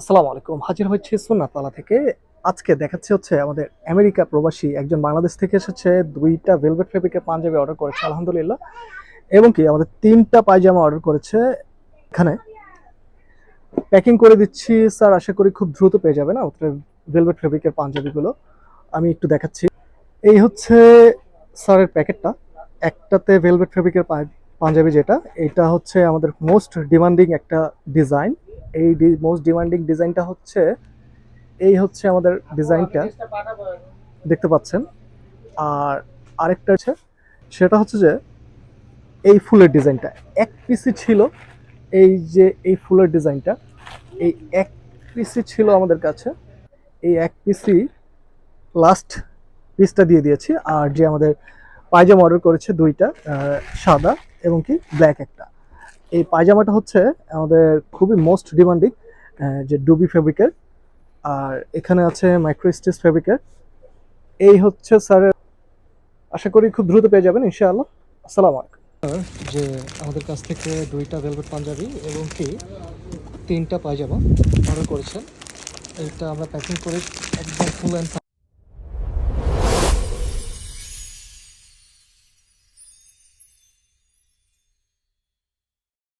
আসসালামু আলাইকুম। হাজির হয়েছি সুন্নাতলা থেকে। আজকে দেখাচ্ছি হচ্ছে আমাদের আমেরিকা প্রবাসী একজন বাংলাদেশ থেকে এসেছে। ২টা ভেলভেট ফেব্রিকের পাঞ্জাবি অর্ডার করেছে আলহামদুলিল্লাহ। এবং কি আমাদের ৩টা পায়জামা অর্ডার করেছে। এখানে প্যাকিং করে দিচ্ছি স্যার, আশা করি খুব দ্রুত পেয়ে যাবেন আমাদের ভেলভেট ফেব্রিকের পাঞ্জাবিগুলো। আমি একটু দেখাচ্ছি। এই হচ্ছে স্যারের প্যাকেটটা। একটাতে ভেলভেট ফেব্রিকের পাঞ্জাবি, যেটা এটা হচ্ছে আমাদের মোস্ট ডিমান্ডিং একটা ডিজাইন। এই মোস্ট ডিমান্ডিং ডিজাইনটা হচ্ছে এই হচ্ছে আমাদের ডিজাইনটা দেখতে পাচ্ছেন। আর আরেকটা আছে, সেটা হচ্ছে যে এই ফুলের ডিজাইনটা এক পিসি ছিল। এই যে এই ফুলের ডিজাইনটা এই এক পিসি ছিল আমাদের কাছে। এই এক পিসি লাস্ট পিসটা দিয়ে দিয়েছি। আর যে আমাদের পায়জামা অর্ডার করেছে ২টা, সাদা এবং কি ব্ল্যাক একটা। এই পায়জামাটা হচ্ছে আমাদের খুবই মোস্ট ডিমান্ডিং, যে ডুবি ফেব্রিকের। আর এখানে আছে মাইক্রো স্টিচ ফেব্রিকের। এই হচ্ছে স্যারের, আশা করি খুব দ্রুত পেয়ে যাবেন ইনশাআল্লাহ। আসসালামু আলাইকুম। যে আমাদের কাছ থেকে ২টা ভেলভেট পাঞ্জাবি এবং কি ৩টা পায়জামা অর্ডার করেছেন। এইটা আমরা প্যাকিং করে একদম ফুল অ্যান্ড